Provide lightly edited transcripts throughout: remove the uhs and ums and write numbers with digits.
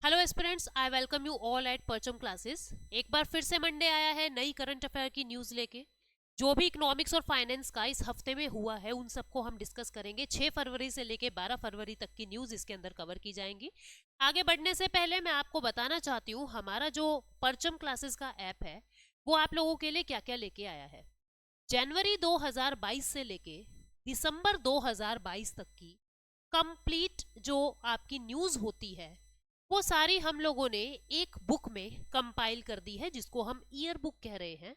Hello aspirants, I welcome you all at परचम classes. एक बार फिर से मंडे आया है नई करंट अफेयर की न्यूज़ लेके। जो भी इकोनॉमिक्स और फाइनेंस का इस हफ्ते में हुआ है उन सबको हम डिस्कस करेंगे। 6 फरवरी से लेके 12 फरवरी तक की न्यूज़ इसके अंदर कवर की जाएंगी। आगे बढ़ने से पहले मैं आपको बताना चाहती हूँ हमारा जो परचम क्लासेस का ऐप है वो आप लोगों के लिए क्या क्या लेके आया है। जनवरी 2022 से लेके दिसंबर 2022 तक की कंप्लीट जो आपकी न्यूज़ होती है वो सारी हम लोगों ने एक बुक में कंपाइल कर दी है जिसको हम ईयर बुक कह रहे हैं।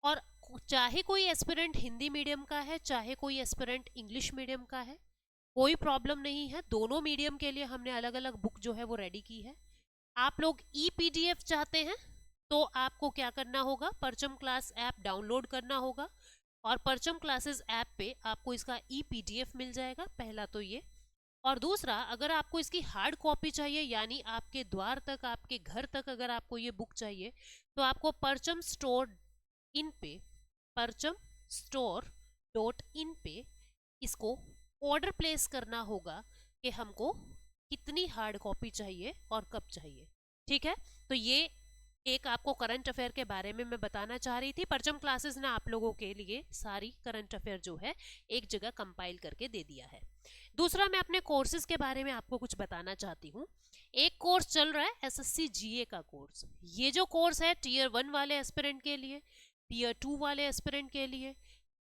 और चाहे कोई एस्पिरेंट हिंदी मीडियम का है चाहे कोई एस्पिरेंट इंग्लिश मीडियम का है, कोई प्रॉब्लम नहीं है। दोनों मीडियम के लिए हमने अलग अलग बुक जो है वो रेडी की है। आप लोग ई पीडीएफ चाहते हैं तो आपको क्या करना होगा, परचम क्लास ऐप डाउनलोड करना होगा और परचम क्लासेस ऐप पे आपको इसका ई पीडीएफ मिल जाएगा। पहला तो ये। और दूसरा, अगर आपको इसकी हार्ड कॉपी चाहिए यानी आपके द्वार तक आपके घर तक अगर आपको ये बुक चाहिए तो आपको परचम स्टोर इन पे परचम स्टोर डॉट इन पे इसको ऑर्डर प्लेस करना होगा कि हमको कितनी हार्ड कॉपी चाहिए और कब चाहिए। ठीक है, तो ये एक आपको करंट अफेयर के बारे में मैं बताना चाह रही थी। परचम क्लासेस ने आप लोगों के लिए सारी करंट अफेयर जो है एक जगह कंपाइल करके दे दिया है। दूसरा, मैं अपने कोर्सेज के बारे में आपको कुछ बताना चाहती हूँ। एक कोर्स चल रहा है एसएससी जीए का कोर्स। ये जो कोर्स है टीयर 1 वाले एस्पिरेंट के लिए, टीयर 2 वाले एस्पिरेंट के लिए,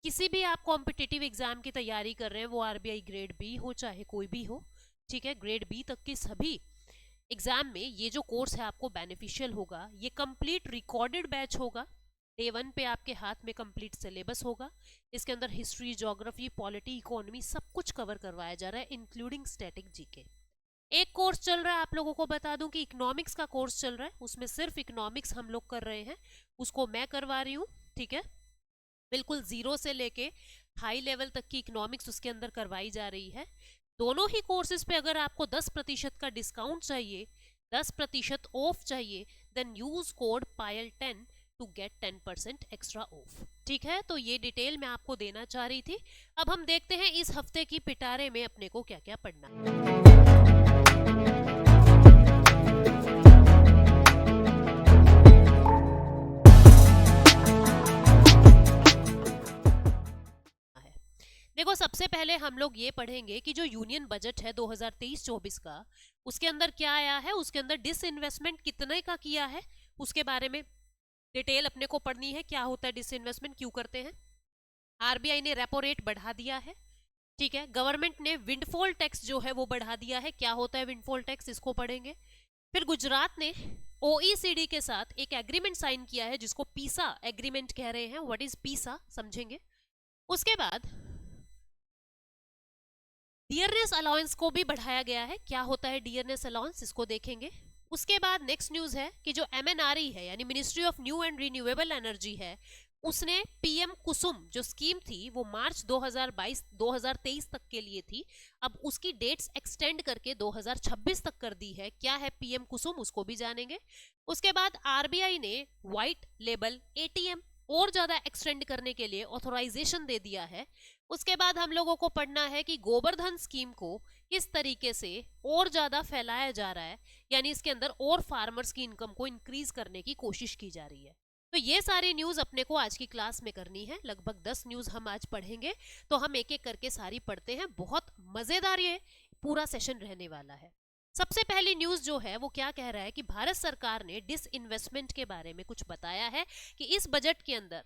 किसी भी आप कॉम्पिटिटिव एग्जाम की तैयारी कर रहे हैं, वो आरबीआई ग्रेड बी हो चाहे कोई भी हो, ठीक है, ग्रेड बी तक की सभी एग्जाम में ये जो कोर्स है आपको बेनिफिशियल होगा। ये कंप्लीट रिकॉर्डेड बैच होगा। डे 1 पे आपके हाथ में कंप्लीट सिलेबस होगा। इसके अंदर हिस्ट्री, ज्योग्राफी, पॉलिटी, इकोनॉमी सब कुछ कवर करवाया जा रहा है इंक्लूडिंग स्टैटिक जीके। एक कोर्स चल रहा है, आप लोगों को बता दूं कि इकोनॉमिक्स का कोर्स चल रहा है। उसमें सिर्फ इकोनॉमिक्स हम लोग कर रहे हैं, उसको मैं करवा रही हूँ। ठीक है, बिल्कुल जीरो से लेके हाई लेवल तक की इकोनॉमिक्स उसके अंदर करवाई जा रही है। दोनों ही कोर्सेज पे अगर आपको 10% का डिस्काउंट चाहिए, 10% ऑफ चाहिए, देन यूज कोड पायल10 टू गेट 10% एक्स्ट्रा ऑफ। ठीक है, तो ये डिटेल मैं आपको देना चाह रही थी। अब हम देखते हैं इस हफ्ते की पिटारे में अपने को क्या क्या पढ़ना है। देखो, सबसे पहले हम लोग ये पढ़ेंगे कि जो यूनियन बजट है 2023-24 का, उसके अंदर क्या आया है, उसके अंदर डिसइन्वेस्टमेंट कितने का किया है उसके बारे में डिटेल अपने को पढ़नी है। क्या होता है डिसइन्वेस्टमेंट, क्यों करते हैं। आरबीआई ने रेपो रेट बढ़ा दिया है। ठीक है, गवर्नमेंट ने विंडफॉल टैक्स जो है वो बढ़ा दिया है। क्या होता है विंडफॉल टैक्स, इसको पढ़ेंगे। फिर गुजरात ने ओईसीडी के साथ एक एग्रीमेंट साइन किया है जिसको पीसा एग्रीमेंट कह रहे हैं। व्हाट इज पीसा, समझेंगे। उसके बाद डियरनेस अलाउंस को भी बढ़ाया गया है। क्या होता है डियरनेस अलाउंस, इसको देखेंगे। उसके बाद नेक्स्ट न्यूज है कि जो एमएनआरई है यानी ministry of new and renewable energy है, उसने पीएम कुसुम जो स्कीम थी वो मार्च 2023 तक के लिए थी। अब उसकी डेट्स एक्सटेंड करके 2026 तक कर दी है। क्या है पीएम कुसुम, उसको भी जानेंगे। उसके बाद आरबीआई ने व्हाइट लेबल एटीएम और ज्यादा एक्सटेंड करने के लिए ऑथोराइजेशन दे दिया है। उसके बाद हम लोगों को पढ़ना है कि गोबर्धन स्कीम को किस तरीके से और ज्यादा फैलाया जा रहा है, यानी इसके अंदर और फार्मर्स की इनकम को इंक्रीज करने की कोशिश की जा रही है। तो ये सारी न्यूज अपने को आज की क्लास में करनी है। लगभग 10 न्यूज हम आज पढ़ेंगे, तो हम एक एक करके सारी पढ़ते हैं। बहुत मजेदार ये पूरा सेशन रहने वाला है। सबसे पहली न्यूज जो है वो क्या कह रहा है कि भारत सरकार ने डिसइन्वेस्टमेंट के बारे में कुछ बताया है कि इस बजट के अंदर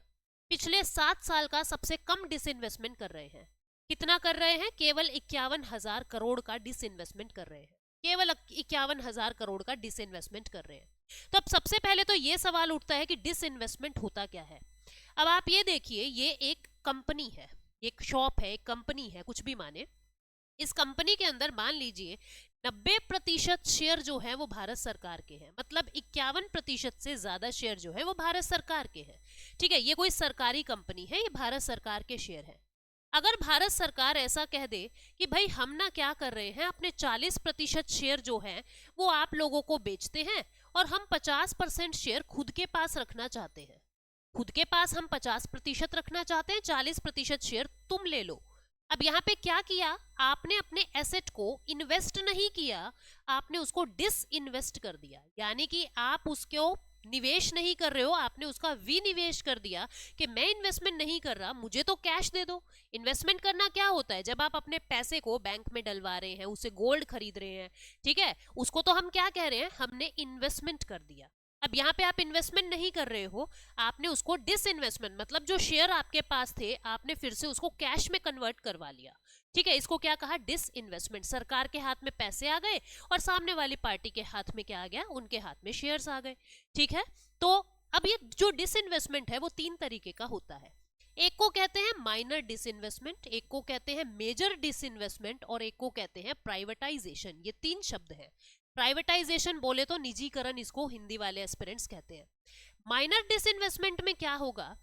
पिछले 7 साल का सबसे कम डिसइन्वेस्टमेंट कर रहे हैं। कितना कर रहे हैं, केवल 51,000 करोड़ का डिसइन्वेस्टमेंट कर रहे हैं। केवल 51,000 करोड़ का डिसइन्वेस्टमेंट कर रहे हैं। तो अब सबसे पहले तो ये सवाल उठता है कि डिसइन्वेस्टमेंट होता क्या है। अब आप ये देखिए, ये एक कंपनी है, एक शॉप है, एक कंपनी है, कुछ भी माने। इस कंपनी के अंदर मान लीजिए 90% शेयर जो है वो भारत सरकार के हैं, मतलब 51% से ज्यादा शेयर जो है वो भारत सरकार के हैं। ठीक है, ये कोई सरकारी कंपनी है, ये भारत सरकार के शेयर है। अगर भारत सरकार ऐसा कह दे कि भाई हम ना क्या कर रहे हैं, अपने 40% शेयर जो हैं वो आप लोगों को बेचते हैं और हम 50% शेयर खुद के पास रखना चाहते हैं। खुद के पास हम 50% रखना चाहते हैं, 40% शेयर तुम ले लो। अब यहाँ पे क्या किया, आपने अपने एसेट को इन्वेस्ट नहीं किया, आपने उसको डिस इन्वेस्ट कर दिया, यानी कि आप उसको निवेश नहीं कर रहे हो, आपने उसका विनिवेश कर दिया कि मैं इन्वेस्टमेंट नहीं कर रहा, मुझे तो कैश दे दो। इन्वेस्टमेंट करना क्या होता है, जब आप अपने पैसे को बैंक में डलवा रहे हैं, उसे गोल्ड खरीद रहे हैं, ठीक है, उसको तो हम क्या कह रहे हैं, हमने इन्वेस्टमेंट कर दिया। अब यहाँ पे आप इन्वेस्टमेंट नहीं कर रहे हो, आपने उसको डिस इन्वेस्टमेंट, मतलब जो शेयर आपके पास थे आपने फिर से उसको कैश में कन्वर्ट करवा लिया, ठीक है, इसको क्या कहा, डिस इन्वेस्टमेंट। सरकार के हाथ में पैसे आ गए और सामने वाली पार्टी के हाथ में क्या आ गया, उनके हाथ में शेयर्स आ गए, ठीक है। तो अब ये जो डिस इन्वेस्टमेंट है वो तीन तरीके का होता है, एक को कहते हैं माइनर डिसइन्वेस्टमेंट, एक को कहते हैं मेजर डिसइन्वेस्टमेंट और एक को कहते हैं प्राइवेटाइजेशन। ये तीन शब्द हैं। प्राइवेटाइजेशन बोले तो निजीकरण, इसको हिंदी वाले एस्पिरेंट्स कहते हैं। माइनर डिसइन्वेस्टमेंट में क्या होगा,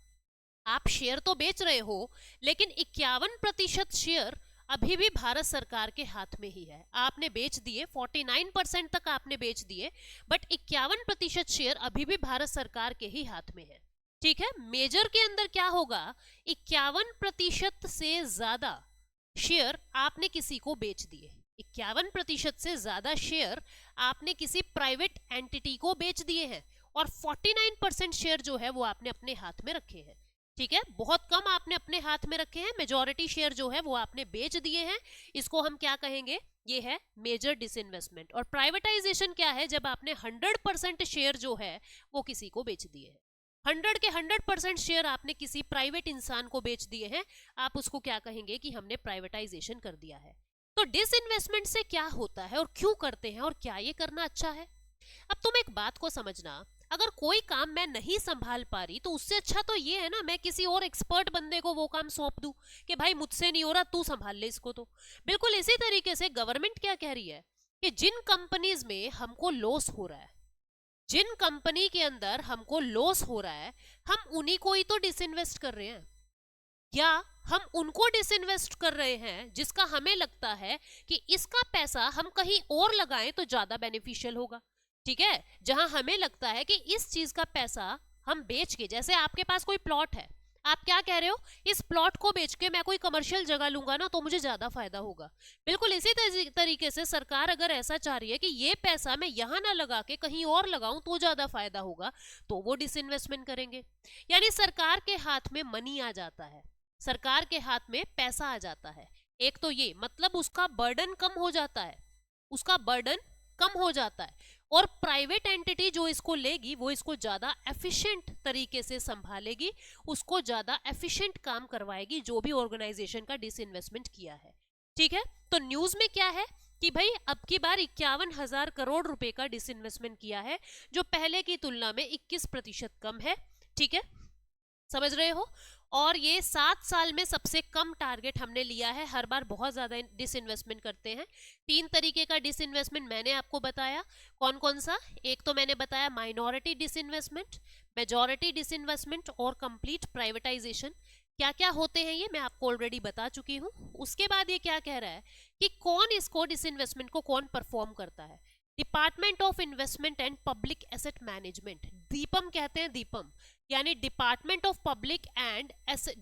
आप शेयर तो बेच रहे हो लेकिन 51% शेयर अभी भी भारत सरकार के हाथ में ही है। आपने बेच दिए, 49% तक आपने बेच दिए, बट 51% शेयर अभी भी भारत सरकार के ही हाथ में है, ठीक है। मेजर के अंदर क्या होगा, 51% से ज्यादा शेयर आपने किसी को बेच दिए, 51% से ज्यादा शेयर आपने किसी प्राइवेट एंटिटी को बेच दिए हैं और 49% शेयर जो है वो आपने अपने हाथ में रखे हैं, ठीक है। बहुत कम आपने अपने हाथ में रखे हैं, मेजॉरिटी शेयर जो है वो आपने बेच दिए हैं, इसको हम क्या कहेंगे, ये है मेजर डिसइन्वेस्टमेंट। और प्राइवेटाइजेशन क्या है, जब आपने 100% शेयर जो है वो किसी को बेच दिए हैं, 100 के 100% शेयर आपने किसी प्राइवेट इंसान को बेच दिए हैं, आप उसको क्या कहेंगे कि हमने प्राइवेटाइजेशन कर दिया है। तो डिसइन्वेस्टमेंट से क्या होता है और क्यों करते हैं और क्या ये करना अच्छा है। अब तुम एक बात को समझना, अगर कोई काम मैं नहीं संभाल पा रही तो उससे अच्छा तो ये है ना, मैं किसी और एक्सपर्ट बंदे को वो काम सौंप दूं कि भाई मुझसे नहीं हो रहा, तू संभाल ले इसको। तो बिल्कुल इसी तरीके से गवर्नमेंट क्या कह रही है कि जिन कंपनीज में हमको लॉस हो रहा है, जिन कंपनी के अंदर हमको लॉस हो रहा है, हम उन्हीं को ही तो डिसइन्वेस्ट कर रहे हैं, या हम उनको डिसइन्वेस्ट कर रहे हैं जिसका हमें लगता है कि इसका पैसा हम कहीं और लगाएं तो ज्यादा बेनिफिशियल होगा, ठीक है। जहां हमें लगता है कि इस चीज का पैसा हम बेच के, जैसे आपके पास कोई प्लॉट है, आप क्या कह रहे हो, इस प्लॉट को बेच के मैं कोई कमर्शियल जगह लूंगा ना तो मुझे ज्यादा फायदा होगा। बिल्कुल इसी तरीके से सरकार अगर ऐसा चाह रही है कि ये पैसा मैं यहां ना लगा के कहीं और लगाऊं तो ज्यादा फायदा होगा, तो वो डिसइन्वेस्टमेंट करेंगे। यानी सरकार के हाथ में मनी आ जाता है, सरकार के हाथ में पैसा आ जाता है। एक तो ये मतलब उसका बर्डन कम हो जाता है, उसका बर्डन कम हो जाता है, और प्राइवेट एंटिटी जो इसको लेगी वो इसको ज्यादा एफिशिएंट तरीके से संभालेगी, उसको ज्यादा एफिशिएंट काम करवाएगी जो भी ऑर्गेनाइजेशन का डिसइन्वेस्टमेंट किया है, ठीक है। तो न्यूज में क्या है कि भाई अब की बार 51,000 करोड़ रुपए का डिसइन्वेस्टमेंट किया है, जो पहले की तुलना में 21% कम है, ठीक है, समझ रहे हो। और ये 7 साल में सबसे कम टारगेट हमने लिया है, हर बार बहुत ज्यादा डिसइन्वेस्टमेंट करते हैं। 3 तरीके का डिसइन्वेस्टमेंट मैंने आपको बताया, कौन कौन सा, एक तो मैंने बताया माइनॉरिटी डिसइन्वेस्टमेंट, मेजॉरिटी डिसइन्वेस्टमेंट और कंप्लीट प्राइवेटाइजेशन। क्या क्या होते हैं ये मैं आपको ऑलरेडी बता चुकी हूँ। उसके बाद ये क्या कह रहा है कि कौन इसको डिसइन्वेस्टमेंट को कौन परफॉर्म करता है, department of investment and public asset management, Deepam कहते हैं, दीपम यानी department of public and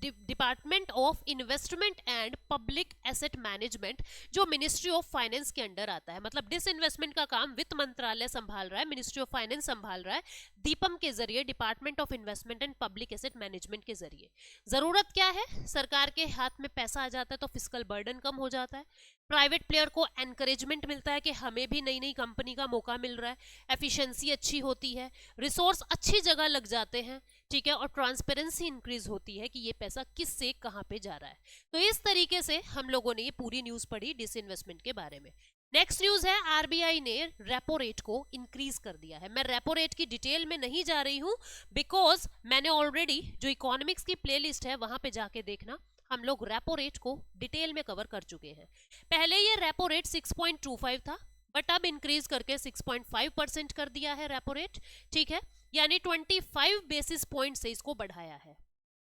department of investment and public asset management, जो मिनिस्ट्री ऑफ फाइनेंस के अंडर आता है। मतलब डिसइन्वेस्टमेंट का काम वित्त मंत्रालय संभाल रहा है, मिनिस्ट्री ऑफ फाइनेंस संभाल रहा है, दीपम के जरिए, department of investment and public asset management के जरिए। जरूरत क्या है, सरकार के हाथ में पैसा आ जाता है तो फिस्कल बर्डन कम हो जाता है, प्राइवेट प्लेयर को एनकरेजमेंट मिलता है कि हमें भी नई नई कंपनी का मौका मिल रहा है, एफिशिएंसी अच्छी होती है, रिसोर्स अच्छी जगह लग जाते हैं, ठीक है, और ट्रांसपेरेंसी इंक्रीज होती है कि ये पैसा किस से कहां पे जा रहा है। तो इस तरीके से हम लोगों ने ये पूरी न्यूज पढ़ी डिसइन्वेस्टमेंट के बारे में। नेक्स्ट न्यूज है, आरबीआई ने रेपो रेट को इंक्रीज कर दिया है। मैं रेपो रेट की डिटेल में नहीं जा रही हूं, बिकॉज मैंने ऑलरेडी जो इकोनॉमिक्स की प्लेलिस्ट है वहां पे जाके देखना, हम लोग रेपो रेट को डिटेल में कवर कर चुके हैं। पहले ये रेपो रेट 6.25 था, बट अब इंक्रीज करके 6.5% कर दिया है रेपो रेट, ठीक है, यानी 25 बेसिस पॉइंट से इसको बढ़ाया है।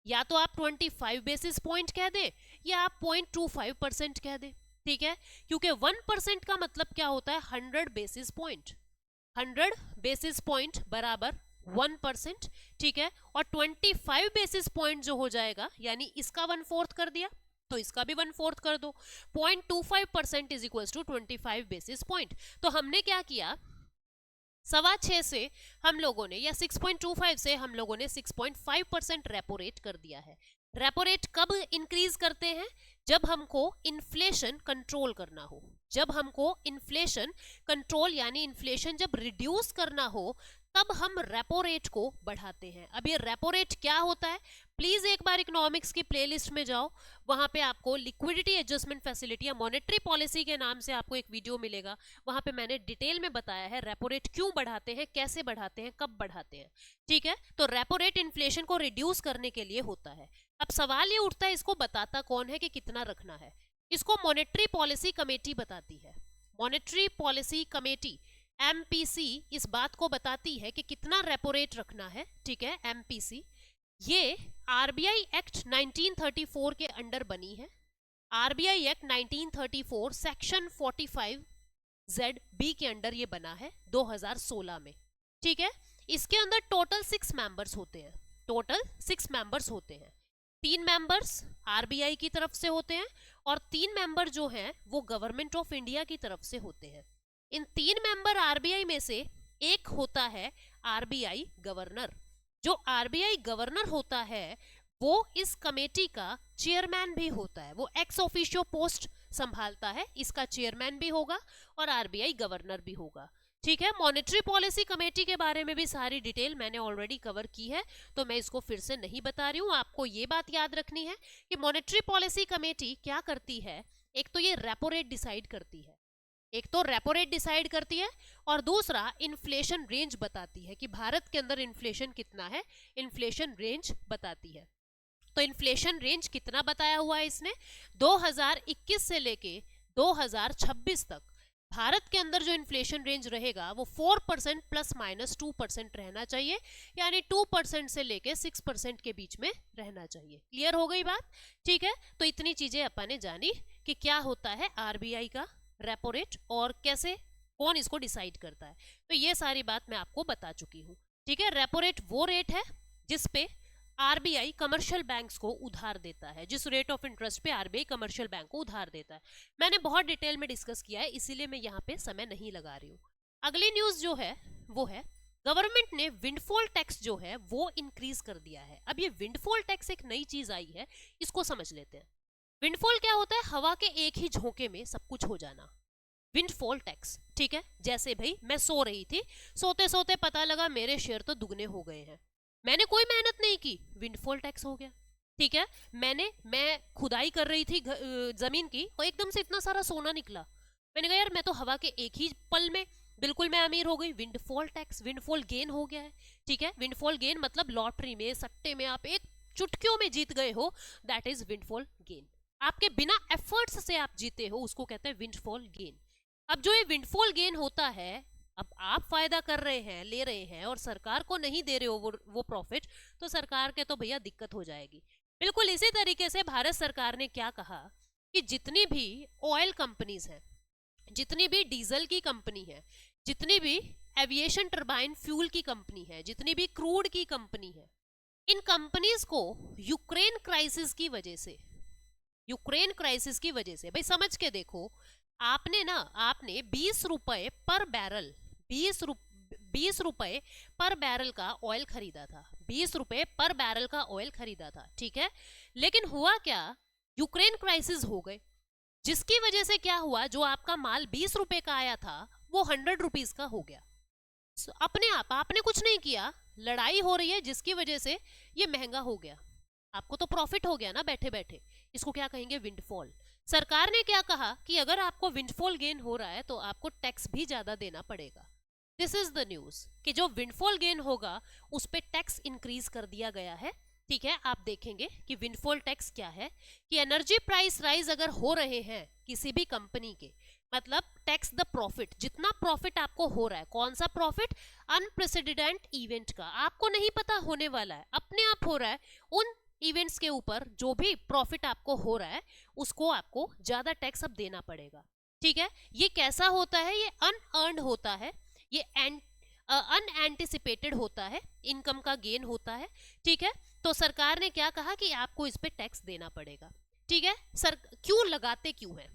या तो आप 25 बेसिस पॉइंट कह दे या आप 0.25% कह दे, ठीक है, क्योंकि 1% का मतलब क्या होता है, 100 बेसिस पॉइंट, 100 बेसिस पॉइंट बराबर 1%, ठीक है, और 25 बेसिस पॉइंट जो हो जाएगा यानी इसका 1/4 कर दिया, तो इसका भी 1/4 कर दो। 0.25% is equal to 25 basis point. तो हमने क्या किया, 6.25 से हम लोगों ने, या 6.25 से हम लोगों ने 6.5% रेपो रेट कर दिया है। रेपो रेट कब इंक्रीज करते हैं? जब हमको इन्फ्लेशन कंट्रोल करना हो, जब हमको इन्फ्लेशन कंट्रोल यानी इन्फ्लेशन जब रिड्यूस करना हो, तब हम रेपो रेट को बढ़ाते हैं। अब ये रेपो रेट क्या होता है, प्लीज एक बार इकोनॉमिक्स की प्लेलिस्ट में जाओ, वहां पे आपको लिक्विडिटी एडजस्टमेंट फैसिलिटी या मॉनेटरी पॉलिसी के नाम से आपको एक वीडियो मिलेगा। वहां पे मैंने डिटेल में बताया है रेपो रेट क्यों बढ़ाते हैं, कैसे बढ़ाते हैं, कब बढ़ाते हैं। ठीक है, तो रेपो रेट इन्फ्लेशन को रिड्यूस करने के लिए होता है। अब सवाल ये उठता है, इसको बताता कौन है कि कितना रखना है? इसको मॉनेटरी पॉलिसी कमेटी बताती है। मॉनेटरी पॉलिसी कमेटी एमपीसी इस बात को बताती है कि कितना रेपो रेट रखना है। ठीक है, एमपीसी ये आरबीआई एक्ट 1934 के अंडर बनी है। आरबीआई एक्ट 1934 सेक्शन 45 ZB के अंडर ये बना है 2016 में। ठीक है, इसके अंदर टोटल 6 मेंबर्स होते हैं। टोटल 6 मेंबर्स होते हैं। 3 मेंबर्स आरबीआई की तरफ से होते हैं और 3 मेंबर जो हैं वो गवर्नमेंट ऑफ इंडिया की तरफ से होते हैं। इन 3 मेंबर आरबीआई में से एक होता है आरबीआई गवर्नर। जो आरबीआई गवर्नर होता है वो इस कमेटी का चेयरमैन भी होता है। वो एक्स ऑफिशियो पोस्ट संभालता है, इसका चेयरमैन भी होगा और आरबीआई गवर्नर भी होगा। ठीक है, मॉनेटरी पॉलिसी कमेटी के बारे में भी सारी डिटेल मैंने ऑलरेडी कवर की है, तो मैं इसको फिर से नहीं बता रही हूँ। आपको ये बात याद रखनी है कि मॉनेटरी पॉलिसी कमेटी क्या करती है, एक तो ये रेपो रेट डिसाइड करती है, एक तो रेपो रेट डिसाइड करती है और दूसरा इन्फ्लेशन रेंज बताती है कि भारत के अंदर इन्फ्लेशन कितना है, इन्फ्लेशन रेंज बताती है। तो इन्फ्लेशन रेंज कितना बताया हुआ है इसने, 2021 से लेके 2026 तक भारत के अंदर जो इन्फ्लेशन रेंज रहेगा वो 4% ±2% रहना चाहिए, यानी 2% से लेके 6% के बीच में रहना चाहिए। क्लियर हो गई बात? ठीक है, तो इतनी चीजें अपन ने जानी कि क्या होता है आरबीआई का रेपो रेट और कैसे, कौन इसको डिसाइड करता है। तो ये सारी बात मैं आपको बता चुकी हूँ। ठीक है, रेपो रेट वो रेट है जिसपे आरबीआई कमर्शियल बैंक्स को उधार देता है, जिस रेट ऑफ इंटरेस्ट पे आरबीआई कमर्शियल बैंक को उधार देता है। मैंने बहुत डिटेल में डिस्कस किया है, इसीलिए मैं यहाँ पे समय नहीं लगा रही हूँ। अगली न्यूज जो है वो है गवर्नमेंट ने विंडफॉल टैक्स जो है वो इंक्रीज कर दिया है। अब ये विंडफॉल टैक्स एक नई चीज आई है, इसको समझ लेते हैं। विंडफॉल क्या होता है? हवा के एक ही झोंके में सब कुछ हो जाना, विंडफॉल टैक्स। ठीक है, जैसे भाई मैं सो रही थी, सोते सोते पता लगा मेरे शेयर तो दुगने हो गए हैं, मैंने कोई मेहनत नहीं की, विंडफॉल टैक्स हो गया। ठीक है, मैं खुदाई कर रही थी जमीन की और एकदम से इतना सारा सोना निकला, मैंने कहा यार मैं तो हवा के एक ही पल में बिल्कुल मैं अमीर हो गई, विंडफॉल टैक्स, विंडफॉल गेन हो गया है। ठीक है, विंडफॉल गेन मतलब लॉटरी में, सट्टे में आप एक चुटकियों में जीत गए हो, दैट इज विंडफॉल गेन। आपके बिना एफर्ट्स से आप जीते हो, उसको कहते हैं विंडफॉल गेन। अब जो ये विंडफॉल गेन होता है, अब आप फायदा कर रहे हैं, ले रहे हैं और सरकार को नहीं दे रहे हो वो प्रॉफिट, तो सरकार के तो भैया दिक्कत हो जाएगी। बिल्कुल इसी तरीके से भारत सरकार ने क्या कहा कि जितनी भी ऑयल कंपनीज हैं, जितनी भी डीजल की कंपनी है, जितनी भी एविएशन टरबाइन फ्यूल की कंपनी है, जितनी भी क्रूड की कंपनी है, इन कंपनीज को यूक्रेन क्राइसिस की वजह से, यूक्रेन क्राइसिस की वजह से, भाई समझ के देखो, आपने 20 रुपए पर बैरल, 20 रुपए पर बैरल का ऑयल खरीदा था, 20 रुपए पर बैरल का ऑयल खरीदा था। ठीक है, लेकिन हुआ क्या, यूक्रेन क्राइसिस हो गए, जिसकी वजह से क्या हुआ, जो आपका माल 20 रुपए का आया था वो 100 रुपीज का हो गया। अपने आप, आपने कुछ नहीं किया, लड़ाई हो रही है जिसकी वजह से ये महंगा हो गया, आपको तो प्रॉफिट हो गया ना बैठे बैठे। इसको क्या कहेंगे, विंडफॉल। सरकार ने क्या कहा कि अगर आपको विंडफॉल गेन हो रहा है तो आपको टैक्स भी ज्यादा देना पड़ेगा। दिस इज द न्यूज कि जो विंडफॉल गेन होगा उस पे टैक्स इंक्रीज कर दिया गया है। ठीक है, आप देखेंगे कि विंडफॉल टैक्स क्या है कि एनर्जी प्राइस राइज अगर हो रहे हैं किसी भी कंपनी के, मतलब टैक्स द प्रॉफिट, जितना प्रॉफिट आपको हो रहा है, कौन सा प्रॉफिट, अनप्रेसिडेंट इवेंट का, आपको नहीं पता होने वाला है, अपने आप हो रहा है, उन इवेंट्स के ऊपर जो भी प्रॉफिट आपको हो रहा है उसको आपको ज्यादा टैक्स अब देना पड़ेगा। ठीक है, ये कैसा होता है, ये अनअर्न्ड होता है, ये अनएंटिसिपेटेड होता है, इनकम का गेन होता है। ठीक है, तो सरकार ने क्या कहा कि आपको इस पे टैक्स देना पड़ेगा। ठीक है, सर क्यों लगाते क्यों है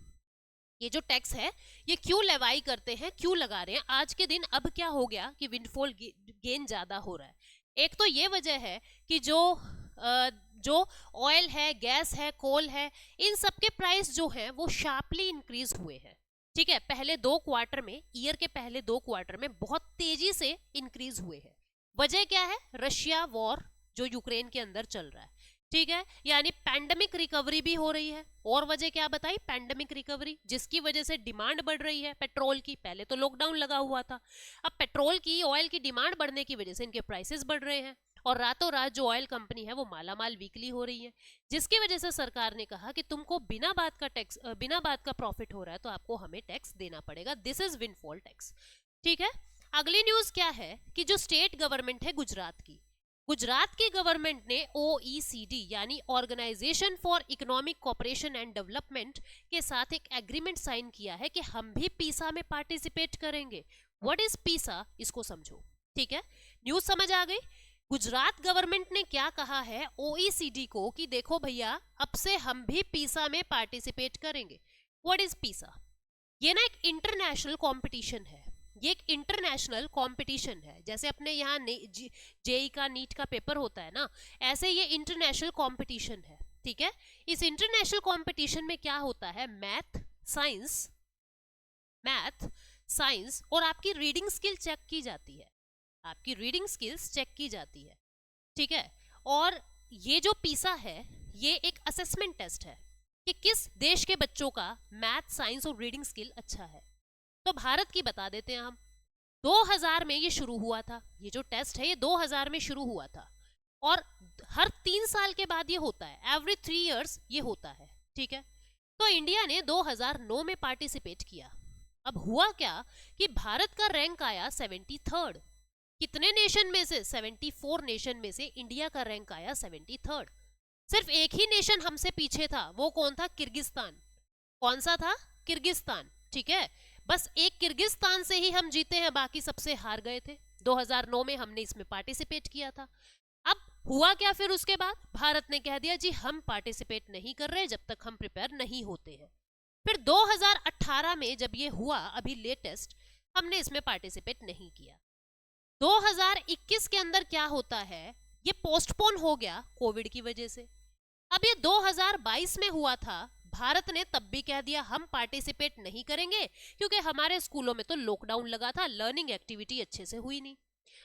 ये जो टैक्स है, ये क्यों लेवाई करते हैं, क्यों लगा रहे हैं आज के दिन? अब क्या हो गया कि विंडफॉल गेन ज्यादा हो रहा है। एक तो ये वजह है कि जो ऑयल है, गैस है, कोल है, इन सब के प्राइस जो है वो शार्पली इंक्रीज हुए हैं। ठीक है, पहले 2 क्वार्टर में, ईयर के पहले 2 क्वार्टर में बहुत तेजी से इंक्रीज हुए हैं। वजह क्या है? रशिया वॉर जो यूक्रेन के अंदर चल रहा है। ठीक है, यानी पैंडेमिक रिकवरी भी हो रही है। और वजह क्या बताई? पैंडेमिक रिकवरी, जिसकी वजह से डिमांड बढ़ रही है पेट्रोल की। पहले तो लॉकडाउन लगा हुआ था, अब पेट्रोल की, ऑयल की डिमांड बढ़ने की वजह से इनके प्राइसेस बढ़ रहे हैं, और रातों रात जो ऑयल कंपनी है वो मालामाल वीकली हो रही है, जिसकी वजह से सरकार ने कहा कि तुमको बिना बात का टैक्स, बिना बात का प्रॉफिट हो रहा है तो आपको हमें टैक्स देना पड़ेगा। This is windfall tax. ठीक है, अगली न्यूज क्या है कि जो स्टेट गवर्नमेंट है गुजरात की गवर्नमेंट ने OECD यानी organisation for economic cooperation and development के साथ एक एग्रीमेंट साइन किया है कि हम भी पीसा में पार्टिसिपेट करेंगे। व्हाट इज पीसा, इसको समझो। ठीक है, न्यूज समझ आ गई? गुजरात गवर्नमेंट ने क्या कहा है OECD को कि देखो भैया, अब से हम भी पीसा में पार्टिसिपेट करेंगे। व्हाट इज पीसा? ये ना एक इंटरनेशनल कंपटीशन है, ये एक इंटरनेशनल कंपटीशन है। जैसे अपने यहाँ जेई का, नीट का पेपर होता है ना, ऐसे ये इंटरनेशनल कंपटीशन है। ठीक है, इस इंटरनेशनल कंपटीशन में क्या होता है? मैथ साइंस और आपकी रीडिंग स्किल चेक की जाती है, आपकी रीडिंग स्किल्स चेक की जाती है। ठीक है, और ये जो पीसा है ये एक असेसमेंट टेस्ट है कि किस देश के बच्चों का मैथ, साइंस और रीडिंग स्किल अच्छा है। तो भारत की बता देते हैं हम। 2000 में ये शुरू हुआ था, ये जो टेस्ट है ये 2000 में शुरू हुआ था, और हर 3 साल के बाद ये होता है, एवरी 3 इयर्स ये होता है। ठीक है, तो इंडिया ने 2009 में पार्टिसिपेट किया। अब हुआ क्या कि भारत का रैंक आया 73rd। कितने नेशन में से? 74 नेशन में से इंडिया का रैंक आया 73rd। सिर्फ एक ही नेशन हमसे पीछे था, वो कौन था? किर्गिस्तान। कौन सा था? किर्गिस्तान। ठीक है, बस एक किर्गिस्तान से ही हम जीते हैं, बाकी सबसे हार गए थे। 2009 में हमने इसमें पार्टिसिपेट किया था। अब हुआ क्या फिर? उसके बाद भारत ने कह दिया जी हम पार्टिसिपेट नहीं कर रहे जब तक हम प्रिपेयर नहीं होते हैं। फिर 2018 में जब ये हुआ, अभी लेटेस्ट, हमने इसमें पार्टिसिपेट नहीं किया। 2021 के अंदर क्या होता है, ये पोस्टपोन हो गया कोविड की वजह से। अब ये 2022 में हुआ था, भारत ने तब भी कह दिया हम पार्टिसिपेट नहीं करेंगे क्योंकि हमारे स्कूलों में तो लॉकडाउन लगा था, लर्निंग एक्टिविटी अच्छे से हुई नहीं।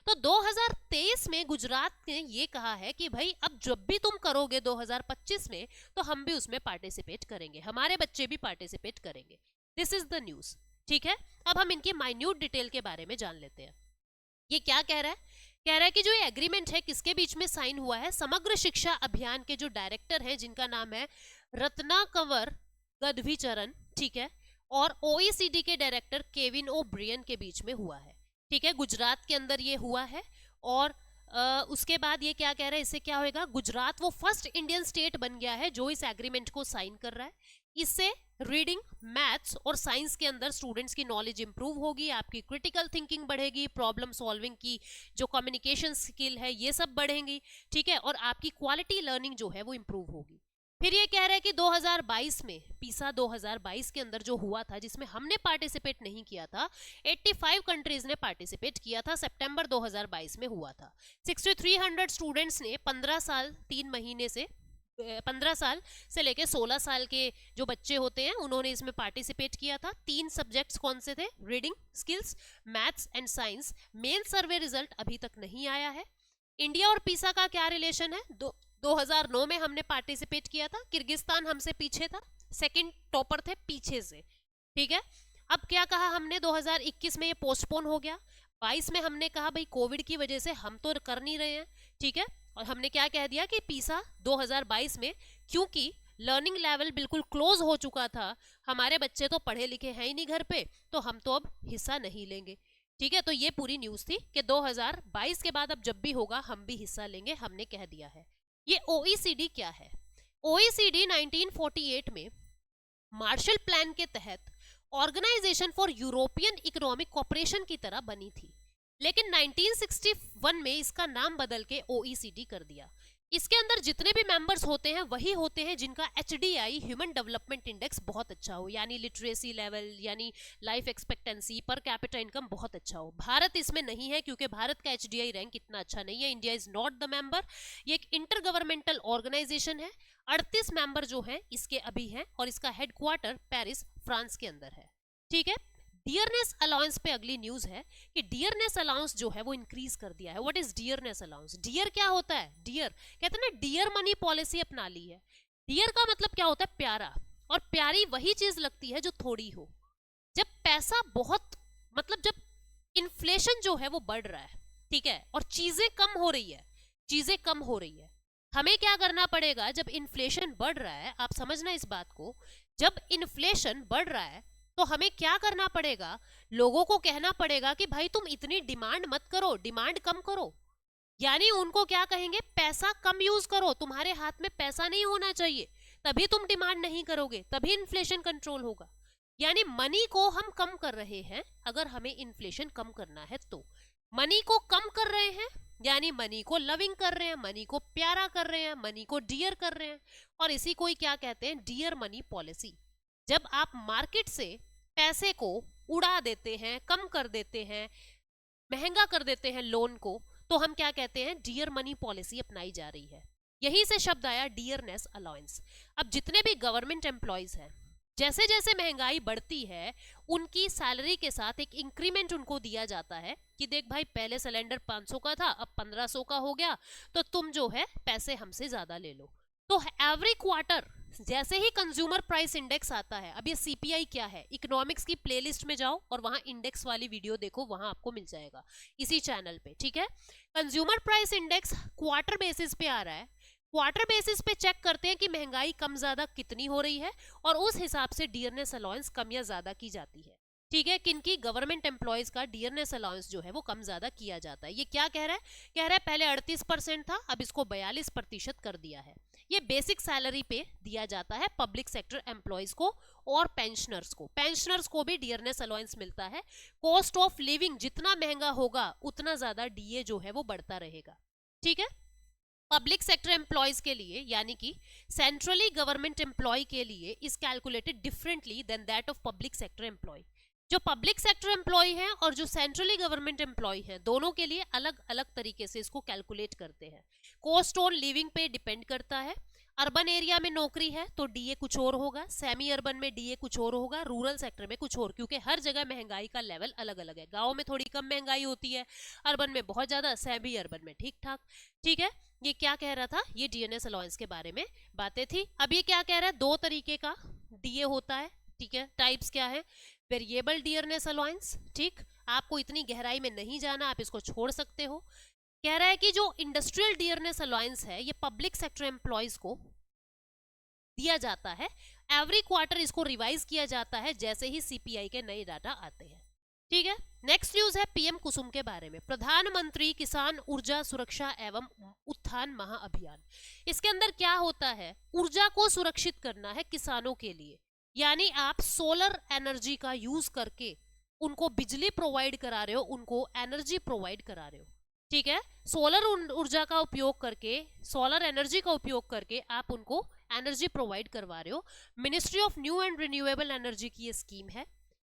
तो 2023 में गुजरात ने ये कहा है कि भाई अब जब भी तुम करोगे 2025 में, तो हम भी उसमें पार्टिसिपेट करेंगे, हमारे बच्चे भी पार्टिसिपेट करेंगे। This is the news. ठीक है, अब हम इनकी माइन्यूट डिटेल के बारे में जान लेते हैं। ये क्या कह रहा है? कह रहा है कि जो ये एग्रीमेंट है किसके बीच में साइन हुआ है? समग्र शिक्षा अभियान के जो डायरेक्टर हैं, जिनका नाम है रत्नाकवर गदवीचरण, ठीक है, और OECD के डायरेक्टर केविन ओ ब्रियन के बीच में हुआ है। ठीक है, गुजरात के अंदर ये हुआ है। और उसके बाद ये क्या कह रहा है, इससे क्या होएगा? गुजरात वो फर्स्ट इंडियन स्टेट बन गया है जो इस एग्रीमेंट को साइन कर रहा है। इससे रीडिंग, मैथ्स और साइंस के अंदर स्टूडेंट्स की नॉलेज इंप्रूव होगी, आपकी क्रिटिकल थिंकिंग बढ़ेगी, प्रॉब्लम सॉल्विंग की जो कम्युनिकेशन स्किल है ये सब बढ़ेंगी। ठीक है, और आपकी क्वालिटी लर्निंग जो है वो इंप्रूव होगी। फिर ये कह रहा है कि 2022 में, पीसा 2022 के अंदर जो हुआ था, जिसमें हमने पार्टिसिपेट नहीं किया था, 85 कंट्रीज ने पार्टिसिपेट किया था, सितंबर 2022 में हुआ था। 6300 स्टूडेंट्स ने 15 साल 3 महीने से 15 साल से लेके 16 साल के जो बच्चे होते हैं उन्होंने इसमें पार्टिसिपेट किया था। 3 सब्जेक्ट्स कौन से थे? Reading skills, maths and science. Main survey result अभी तक नहीं आया है। इंडिया और पीसा का क्या रिलेशन है? 2009 में हमने पार्टिसिपेट किया था, किर्गिस्तान हमसे पीछे था, सेकंड टॉपर थे पीछे से। ठीक है, अब क्या कहा हमने? 2021 में ये पोस्टपोन हो गया। 22 में हमने कहा भाई कोविड की वजह से हम तो कर नहीं रहे हैं। ठीक है, और हमने क्या कह दिया कि पीसा 2022 में, क्योंकि लर्निंग लेवल बिल्कुल क्लोज हो चुका था, हमारे बच्चे तो पढ़े लिखे हैं ही नहीं घर पे, तो हम तो अब हिस्सा नहीं लेंगे। ठीक है, तो ये पूरी न्यूज थी कि 2022 के बाद अब जब भी होगा हम भी हिस्सा लेंगे, हमने कह दिया है। ये OECD क्या है? OECD 1948 में मार्शल प्लान के तहत organisation for European economic cooperation की तरह बनी थी, लेकिन 1961 में इसका नाम बदल के OECD कर दिया। इसके अंदर जितने भी मेंबर्स होते हैं वही होते हैं जिनका HDI ह्यूमन डेवलपमेंट इंडेक्स बहुत अच्छा हो, यानी लिटरेसी लेवल, यानी life expectancy, per capita income बहुत अच्छा हो। भारत इसमें नहीं है क्योंकि भारत का HDI रैंक इतना अच्छा नहीं है। India is not the member. ये एक इंटर गवर्नमेंटल ऑर्गेनाइजेशन है। 38 मेंबर जो हैं इसके अभी हैं और इसका हेडक्वार्टर पेरिस फ्रांस के अंदर है। ठीक है। डियरनेस अलाउंस पे अगली न्यूज है कि डियरनेस अलाउंस जो है वो इंक्रीज कर दिया है। What is dearness allowance? Dear क्या होता है? डियर कहते हैं ना, डियर मनी पॉलिसी अपना ली है। डियर का मतलब क्या होता है? प्यारा। और प्यारी वही चीज लगती है जो थोड़ी हो। जब पैसा बहुत, मतलब जब इन्फ्लेशन जो है वो बढ़ रहा है, ठीक है, और चीजें कम हो रही है, चीजें कम हो रही है, हमें क्या करना पड़ेगा? जब इन्फ्लेशन बढ़ रहा है, आप समझना इस बात को, जब इन्फ्लेशन बढ़ रहा है तो हमें क्या करना पड़ेगा? लोगों को कहना पड़ेगा कि भाई तुम इतनी डिमांड मत करो, डिमांड कम करो। यानी उनको क्या कहेंगे? पैसा कम यूज करो, तुम्हारे हाथ में पैसा नहीं होना चाहिए, तभी तुम डिमांड नहीं करोगे, तभी इन्फ्लेशन कंट्रोल होगा। यानी मनी को हम कम कर रहे हैं। अगर हमें इन्फ्लेशन कम करना है तो मनी को कम कर रहे हैं, यानी मनी को लविंग कर रहे हैं, मनी को प्यारा कर रहे हैं, मनी को डियर कर रहे हैं। और इसी को ही क्या कहते हैं? Dear money policy. जब आप मार्केट से पैसे को उड़ा देते हैं, कम कर देते हैं, महंगा कर देते हैं लोन को, तो हम क्या कहते हैं? डियर मनी पॉलिसी अपनाई जा रही है। यही से शब्द आया डियरनेस अलाउंस। अब जितने भी गवर्नमेंट एम्प्लॉयज हैं, जैसे जैसे महंगाई बढ़ती है उनकी सैलरी के साथ एक इंक्रीमेंट उनको दिया जाता है कि देख भाई, पहले सिलेंडर 500 का था, अब 1500 का हो गया, तो तुम जो है पैसे हमसे ज्यादा ले लो। तो एवरी क्वार्टर जैसे ही कंज्यूमर प्राइस इंडेक्स आता है, अब ये CPI क्या है, इकोनॉमिक्स की प्लेलिस्ट में जाओ और वहां इंडेक्स वाली वीडियो देखो, वहां आपको मिल जाएगा इसी चैनल पे। ठीक है। Consumer price index quarter basis पे आ रहा है। क्वार्टर बेसिस पे चेक करते हैं कि महंगाई कम ज्यादा कितनी हो रही है और उस हिसाब से डियरनेस अलाउंस कम या ज्यादा की जाती है। ठीक है। किनकी? गवर्नमेंट एम्प्लॉयज का डियरनेस अलाउंस जो है वो कम ज्यादा किया जाता है। ये क्या कह रहा है? कह रहा है पहले 38% था, अब इसको 42% कर दिया है। ये बेसिक सैलरी पे दिया जाता है पब्लिक सेक्टर एम्प्लॉयज को और पेंशनर्स को। पेंशनर्स को भी डियरनेस अलाउंस मिलता है। कॉस्ट ऑफ लिविंग जितना महंगा होगा उतना ज्यादा DA जो है वो बढ़ता रहेगा। ठीक है। पब्लिक सेक्टर एम्प्लॉयज के लिए, यानी कि सेंट्रली गवर्नमेंट एम्प्लॉय के लिए, is calculated differently than that of public sector employ. जो पब्लिक सेक्टर एम्प्लॉय हैं और जो सेंट्रली गवर्नमेंट एम्प्लॉय हैं, दोनों के लिए अलग अलग तरीके से इसको कैलकुलेट करते हैं। कॉस्ट ऑन लिविंग पे डिपेंड करता है। अर्बन एरिया में नौकरी है तो DA कुछ और होगा, सेमी अर्बन में DA कुछ और होगा, रूरल सेक्टर में कुछ और, क्योंकि हर जगह महंगाई का लेवल अलग अलग है। गाँव में थोड़ी कम महंगाई होती है, अर्बन में बहुत ज्यादा, सेमी अर्बन में ठीक ठाक। ठीक है। ये क्या कह रहा था? ये डियरनेस अलाउंस के बारे में बातें थी। अब ये क्या कह रहा है? 2 तरीके का DA होता है। ठीक है। टाइप्स क्या है? Variable dearness allowance. ठीक, आपको इतनी गहराई में नहीं जाना, आप इसको छोड़ सकते हो। कह रहा है कि जो इंडस्ट्रियल डियरनेस अलाउंस है ये पब्लिक सेक्टर एम्प्लॉयज को दिया जाता है। एवरी क्वार्टर इसको रिवाइज किया जाता है जैसे ही CPI के नए डाटा आते हैं। ठीक है। नेक्स्ट न्यूज है PM कुसुम के बारे में। प्रधानमंत्री किसान ऊर्जा सुरक्षा एवं उत्थान महाअभियान। इसके अंदर क्या होता है? ऊर्जा को सुरक्षित करना है किसानों के लिए, यानी आप सोलर एनर्जी का यूज करके उनको बिजली प्रोवाइड करा रहे हो, उनको एनर्जी प्रोवाइड करा रहे हो। ठीक है। सोलर ऊर्जा का उपयोग करके, सोलर एनर्जी का उपयोग करके आप उनको एनर्जी प्रोवाइड करवा रहे हो। Ministry of new and renewable energy की ये स्कीम है।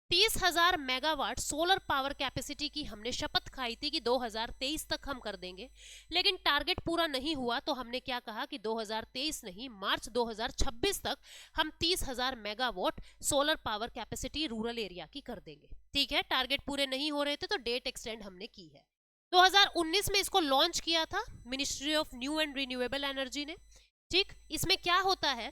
30,000 मेगावाट सोलर पावर कैपेसिटी की हमने शपथ खाई थी कि 2023 तक हम कर देंगे, लेकिन टारगेट पूरा नहीं हुआ तो हमने क्या कहा कि 2023 नहीं, मार्च 2026 तक हम 30,000 megawatt solar power capacity rural area की कर देंगे। ठीक है। टारगेट पूरे नहीं हो रहे थे तो डेट एक्सटेंड हमने की है। 2019 में इसको लॉन्च किया था ministry of new and renewable energy ने। ठीक, इसमें क्या होता है?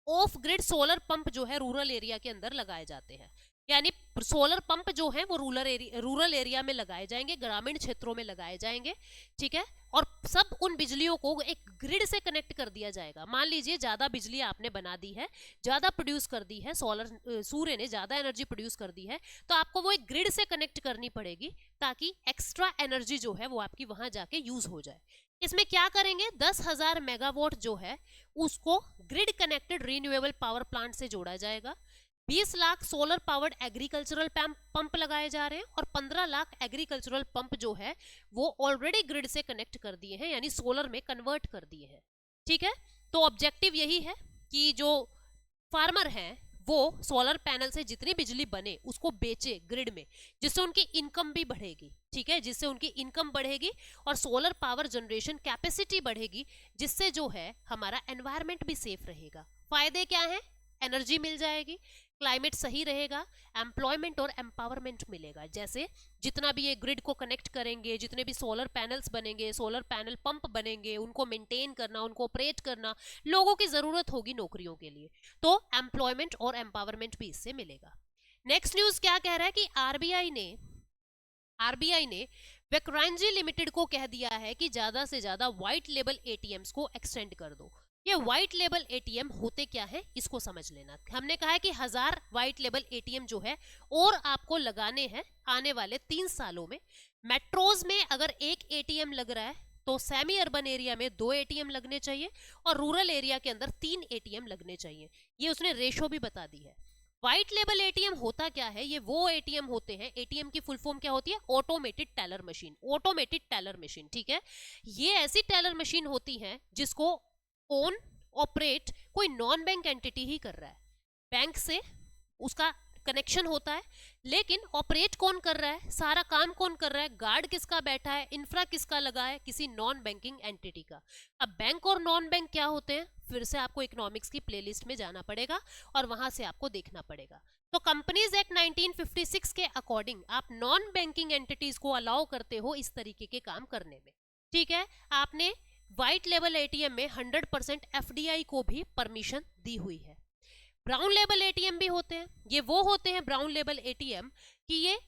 ऑफ ग्रिड सोलर पंप जो है रूरल एरिया के अंदर लगाए जाते हैं, यानी सोलर पंप जो है वो रूरल एरिया में लगाए जाएंगे, ग्रामीण क्षेत्रों में लगाए जाएंगे। ठीक है। और सब उन बिजलियों को एक ग्रिड से कनेक्ट कर दिया जाएगा। मान लीजिए ज्यादा बिजली आपने बना दी है, ज्यादा प्रोड्यूस कर दी है, सूर्य ने ज्यादा एनर्जी प्रोड्यूस कर दी है, तो आपको वो एक ग्रिड से कनेक्ट करनी पड़ेगी ताकि एक्स्ट्रा एनर्जी जो है वो आपकी वहां जाके यूज हो जाए। इसमें क्या करेंगे? 10,000 मेगावाट जो है उसको grid connected renewable power plant से जोड़ा जाएगा। 20 lakh solar powered agricultural pump लगाए जा रहे हैं और 15 लाख एग्रीकल्चरल पंप जो है वो ऑलरेडी ग्रिड से कनेक्ट कर दिए हैं, यानी सोलर में कन्वर्ट कर दिए हैं। ठीक है, तो ऑब्जेक्टिव यही है कि जो फार्मर हैं वो सोलर पैनल से जितनी बिजली बने उसको बेचे ग्रिड में, जिससे उनकी इनकम भी बढ़ेगी। ठीक है, जिससे उनकी इनकम बढ़ेगी और सोलर पावर जनरेशन कैपेसिटी बढ़ेगी, जिससे जो है हमारा एनवायरमेंट भी सेफ रहेगा। फायदे क्या है? एनर्जी मिल जाएगी, क्लाइमेट सही रहेगा, एम्प्लॉयमेंट और एम्पावरमेंट मिलेगा। जैसे जितना भी ये ग्रिड को कनेक्ट करेंगे, जितने भी सोलर पैनल्स बनेंगे, सोलर पैनल पंप बनेंगे, उनको मेंटेन करना, उनको ऑपरेट करना, लोगों की जरूरत होगी नौकरियों के लिए, तो एम्प्लॉयमेंट और एम्पावरमेंट भी इससे मिलेगा। नेक्स्ट न्यूज क्या कह रहा है कि आरबीआई ने वेक्रांजी लिमिटेड को कह दिया है कि ज्यादा से ज्यादा व्हाइट लेबल एटीएम्स को एक्सटेंड कर दो। ये व्हाइट लेबल एटीएम होते क्या है इसको समझ लेना। हमने कहा है कि 1000 व्हाइट लेबल एटीएम जो है और आपको लगाने हैं आने वाले 3 सालों में। मेट्रोज में अगर एक एटीएम लग रहा है तो सेमी अर्बन एरिया में 2 एटीएम लगने चाहिए और रूरल एरिया के अंदर 3 एटीएम लगने चाहिए। ये उसने रेशो भी बता दी है। व्हाइट लेबल एटीएम होता क्या है? ये वो एटीएम होते हैं, एटीएम की फुल फॉर्म क्या होती है? Automated teller machine. Automated teller machine, ठीक है, ये ऐसी टेलर मशीन होती है जिसको ओन ऑपरेट कोई नॉन बैंक एंटिटी ही कर रहा है। बैंक से उसका कनेक्शन होता है, लेकिन ऑपरेट कौन कर रहा है, सारा काम कौन कर रहा है, गार्ड किसका बैठा है, इंफ्रा किसका लगा है, किसी नॉन बैंकिंग एंटिटी का। अब बैंक और नॉन बैंक क्या होते हैं, फिर से आपको इकोनॉमिक्स की प्लेलिस्ट में जाना पड़ेगा और वहां से आपको देखना पड़ेगा। तो कंपनीज एक्ट 1956 के अकॉर्डिंग आप नॉन बैंकिंग एंटिटीज को अलाउ करते हो इस तरीके के काम करने में। ठीक है, आपने व्हाइट लेवल एटीएम में 100% एफडीआई को भी परमिशन दी हुई है। ब्राउन लेबल एटीएम भी होते हैं, ये वो होते हैं ब्राउन लेबल एटीएम कि ये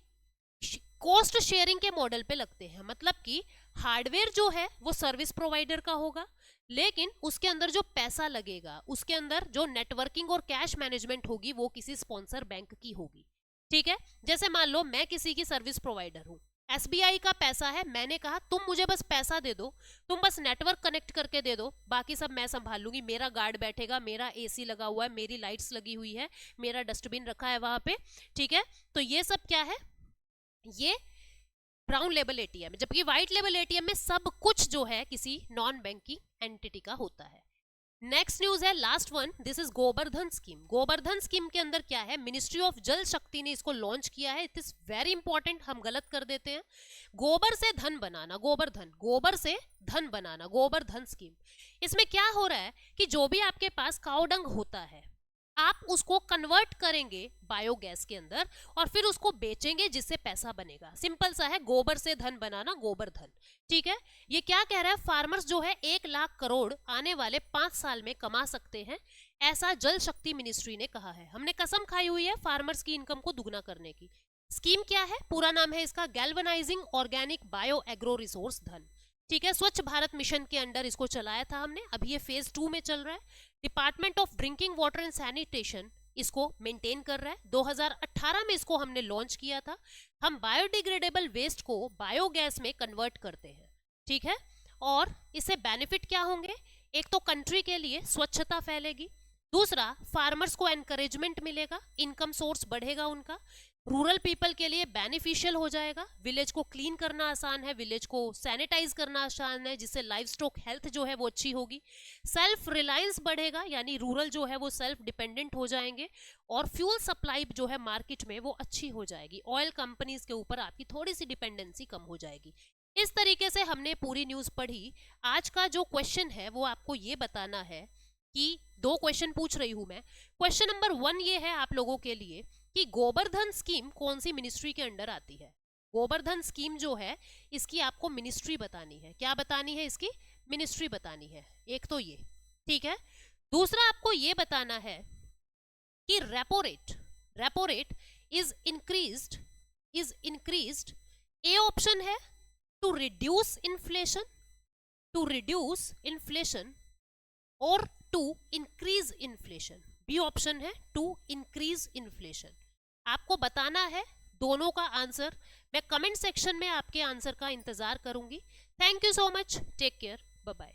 कॉस्ट शेयरिंग के मॉडल पे लगते हैं। मतलब कि हार्डवेयर जो है वो सर्विस प्रोवाइडर का होगा, लेकिन उसके अंदर जो पैसा लगेगा, उसके अंदर जो नेटवर्किंग और कैश मैनेजमेंट होगी वो किसी स्पॉन्सर बैंक की होगी। ठीक है, जैसे मान लो मैं किसी की सर्विस प्रोवाइडर हूँ, एसबीआई का पैसा है, मैंने कहा तुम मुझे बस पैसा दे दो, तुम बस नेटवर्क कनेक्ट करके दे दो, बाकी सब मैं संभाल लूंगी, मेरा गार्ड बैठेगा, मेरा एसी लगा हुआ है, मेरी लाइट्स लगी हुई है, मेरा डस्टबिन रखा है वहां पे। ठीक है, तो ये सब क्या है, ये ब्राउन लेबल एटीएम। जबकि व्हाइट लेबल एटीएम में सब कुछ जो है किसी नॉन बैंकिंग एंटिटी का होता है। नेक्स्ट न्यूज है last one, this is Gobardhan scheme. Gobardhan scheme के अंदर क्या है, मिनिस्ट्री ऑफ जल शक्ति ने इसको लॉन्च किया है। इट इज वेरी इंपॉर्टेंट, हम गलत कर देते हैं। गोबर से धन बनाना, गोबर्धन, गोबर से धन बनाना, गोबर्धन स्कीम। इसमें क्या हो रहा है कि जो भी आपके पास काऊ डंग होता है आप उसको कन्वर्ट करेंगे बायोगैस के अंदर और फिर उसको बेचेंगे जिससे पैसा बनेगा। सिंपल सा है, गोबर से धन बनाना, गोबर्धन। ठीक है, ये क्या कह रहा है, फार्मर्स जो है 1 लाख करोड़ आने वाले 5 साल में कमा सकते हैं, ऐसा जल शक्ति मिनिस्ट्री ने कहा है। हमने कसम खाई हुई है फार्मर्स की इनकम को दुगना करने की। स्कीम क्या है, पूरा नाम है इसका galvanising organic bio agro resource धन। ठीक है, स्वच्छ भारत मिशन के अंडर इसको चलाया था हमने, अभी ये फेज 2 में चल रहा है। Department of drinking water and sanitation इसको मेंटेन कर रहा है। 2018 में इसको हमने लॉन्च किया था। हम बायोडिग्रेडेबल वेस्ट को बायोगैस में कन्वर्ट करते हैं। ठीक है, और इससे बेनिफिट क्या होंगे, एक तो कंट्री के लिए स्वच्छता फैलेगी, दूसरा फार्मर्स को एनकरेजमेंट मिलेगा, इनकम सोर्स बढ़ेगा उनका, रूरल पीपल के लिए बेनिफिशियल हो जाएगा, विलेज को क्लीन करना आसान है, विलेज को सैनिटाइज करना आसान है, जिससे लाइफ स्टॉक हेल्थ जो है वो अच्छी होगी, सेल्फ रिलायंस बढ़ेगा, यानी रूरल जो है वो सेल्फ डिपेंडेंट हो जाएंगे, और फ्यूल सप्लाई जो है मार्केट में वो अच्छी हो जाएगी, ऑयल कंपनीज के ऊपर आपकी थोड़ी सी डिपेंडेंसी कम हो जाएगी। इस तरीके से हमने पूरी न्यूज पढ़ी। आज का जो क्वेश्चन है वो आपको ये बताना है कि 2 क्वेश्चन पूछ रही हूं मैं। क्वेश्चन नंबर 1 ये है आप लोगों के लिए कि गोबर्धन स्कीम कौन सी मिनिस्ट्री के अंडर आती है। गोबर्धन स्कीम जो है इसकी आपको मिनिस्ट्री बतानी है। क्या बतानी है, इसकी मिनिस्ट्री बतानी है, एक तो ये। ठीक है, दूसरा आपको ये बताना है कि repo rate is increased. A option है टू रिड्यूस इन्फ्लेशन और to increase inflation. B option है टू इंक्रीज इन्फ्लेशन। आपको बताना है दोनों का आंसर। मैं कमेंट सेक्शन में आपके आंसर का इंतजार करूंगी। Thank you so much, take care, bye bye.